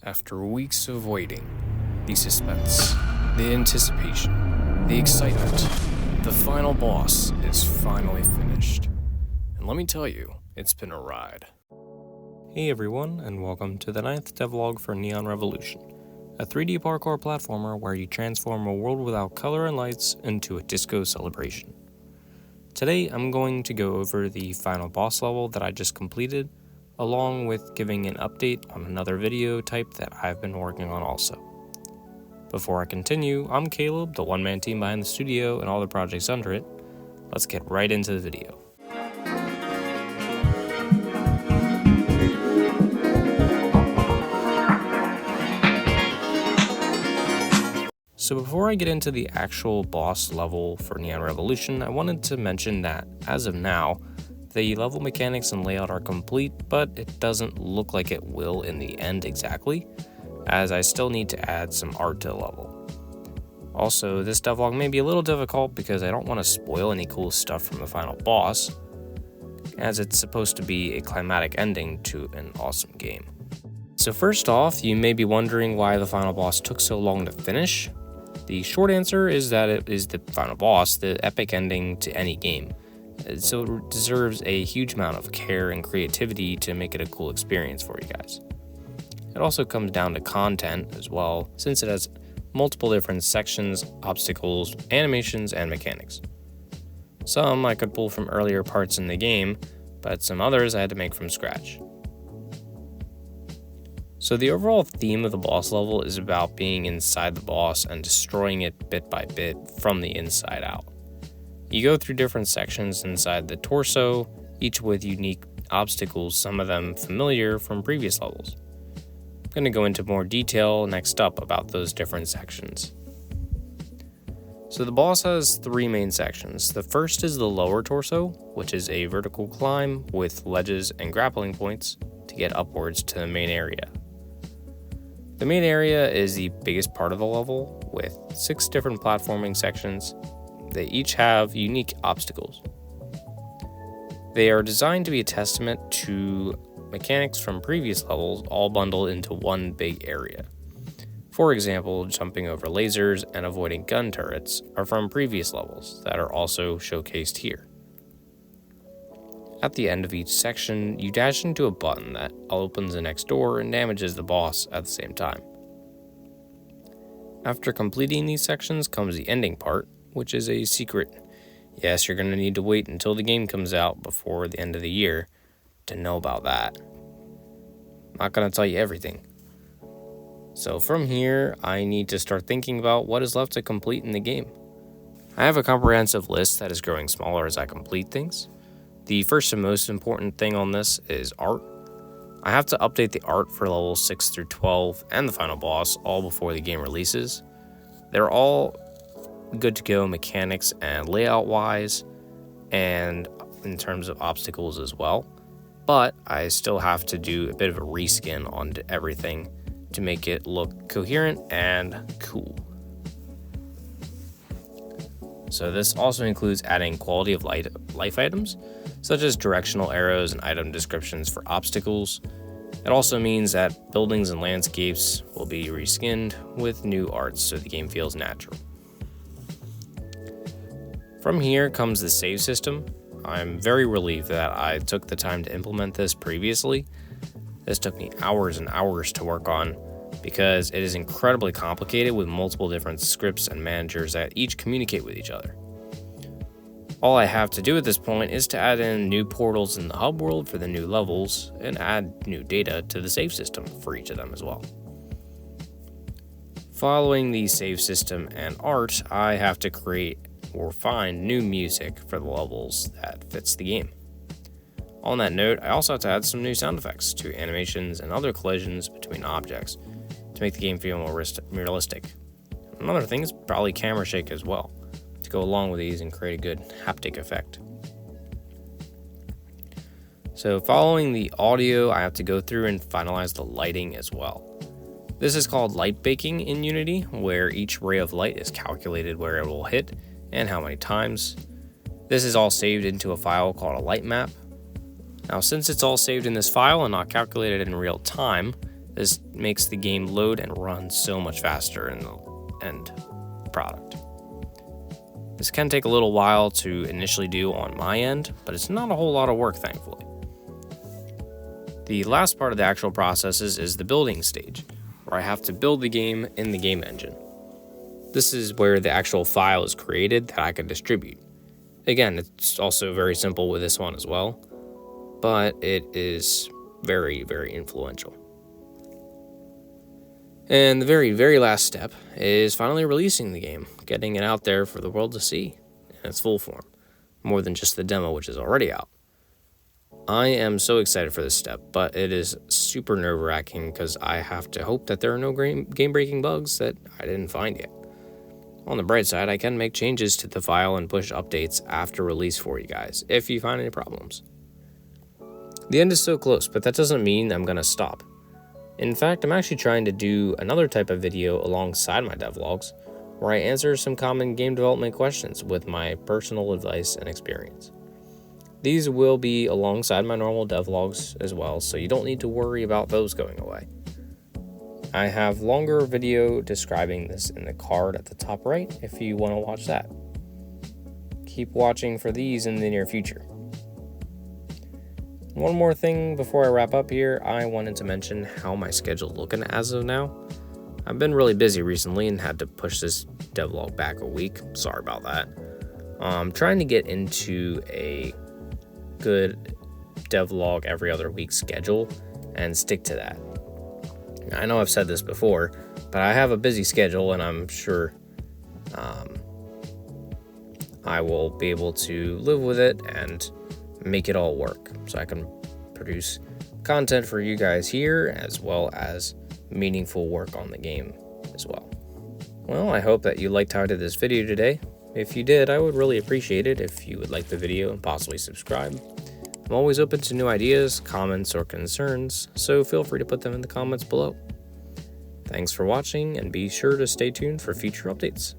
After weeks of waiting, the suspense, the anticipation, the excitement, the final boss is finally finished. And let me tell you, it's been a ride. Hey everyone, and welcome to the 9th devlog for Neon Revolution, a 3D parkour platformer where you transform a world without color and lights into a disco celebration. Today I'm going to go over the final boss level that I just completed, along with giving an update on another video type that I've been working on also. Before I continue, I'm Caleb, the one-man team behind the studio and all the projects under it. Let's get right into the video. So before I get into the actual boss level for Neon Revolution, I wanted to mention that, as of now, the level mechanics and layout are complete, but it doesn't look like it will in the end exactly, as I still need to add some art to the level. Also, this devlog may be a little difficult because I don't want to spoil any cool stuff from the final boss, as it's supposed to be a climatic ending to an awesome game. So first off, you may be wondering why the final boss took so long to finish. The short answer is that it is the final boss, the epic ending to any game. So it deserves a huge amount of care and creativity to make it a cool experience for you guys. It also comes down to content as well, since it has multiple different sections, obstacles, animations, and mechanics. Some I could pull from earlier parts in the game, but some others I had to make from scratch. So the overall theme of the boss level is about being inside the boss and destroying it bit by bit from the inside out. You go through different sections inside the torso, each with unique obstacles, some of them familiar from previous levels. I'm going to go into more detail next up about those different sections. So the boss has three main sections. The first is the lower torso, which is a vertical climb with ledges and grappling points to get upwards to the main area. The main area is the biggest part of the level, with 6 different platforming sections. They each have unique obstacles. They are designed to be a testament to mechanics from previous levels, all bundled into one big area. For example, jumping over lasers and avoiding gun turrets are from previous levels that are also showcased here. At the end of each section, you dash into a button that opens the next door and damages the boss at the same time. After completing these sections comes the ending part, which is a secret. Yes, you're going to need to wait until the game comes out before the end of the year to know about that. I'm not going to tell you everything. So from here, I need to start thinking about what is left to complete in the game. I have a comprehensive list that is growing smaller as I complete things. The first and most important thing on this is art. I have to update the art for levels 6 through 12 and the final boss all before the game releases. They're all good to go mechanics and layout wise, and in terms of obstacles as well, but I still have to do a bit of a reskin on everything to make it look coherent and cool. So this also includes adding quality of life items, such as directional arrows and item descriptions for obstacles. It also means that buildings and landscapes will be reskinned with new art so the game feels natural. From here comes the save system. I'm very relieved that I took the time to implement this previously. This took me hours and hours to work on because it is incredibly complicated with multiple different scripts and managers that each communicate with each other. All I have to do at this point is to add in new portals in the hub world for the new levels and add new data to the save system for each of them as well. Following the save system and art, I have to create or find new music for the levels that fits the game. On that note, I also have to add some new sound effects to animations and other collisions between objects to make the game feel more realistic. Another thing is probably camera shake as well, to go along with these and create a good haptic effect. So following the audio, I have to go through and finalize the lighting as well. This is called light baking in Unity, where each ray of light is calculated where it will hit and how many times. This is all saved into a file called a light map. Now, since it's all saved in this file and not calculated in real time, This makes the game load and run so much faster in the end product. This can take a little while to initially do on my end, but it's not a whole lot of work, thankfully. The last part of the actual process is the building stage, where I have to build the game in the game engine. This is where the actual file is created that I can distribute. Again, it's also very simple with this one as well, but it is very, very influential. And the very, very last step is finally releasing the game, getting it out there for the world to see in its full form, more than just the demo, which is already out. I am so excited for this step, but it is super nerve-wracking because I have to hope that there are no game-breaking bugs that I didn't find yet. On the bright side, I can make changes to the file and push updates after release for you guys, if you find any problems. The end is so close, but that doesn't mean I'm going to stop. In fact, I'm actually trying to do another type of video alongside my devlogs, where I answer some common game development questions with my personal advice and experience. These will be alongside my normal devlogs as well, so you don't need to worry about those going away. I have longer video describing this in the card at the top right if you want to watch that. Keep watching for these in the near future. One more thing before I wrap up here, I wanted to mention how my schedule's looking as of now. I've been really busy recently and had to push this devlog back a week. Sorry about that. I'm trying to get into a good devlog every other week schedule and stick to that. I know I've said this before, but I have a busy schedule and I'm sure I will be able to live with it and make it all work so I can produce content for you guys here as well as meaningful work on the game as well. Well, I hope that you liked how I did this video today. If you did, I would really appreciate it if you would like the video and possibly subscribe. I'm always open to new ideas, comments, or concerns, so feel free to put them in the comments below. Thanks for watching, and be sure to stay tuned for future updates.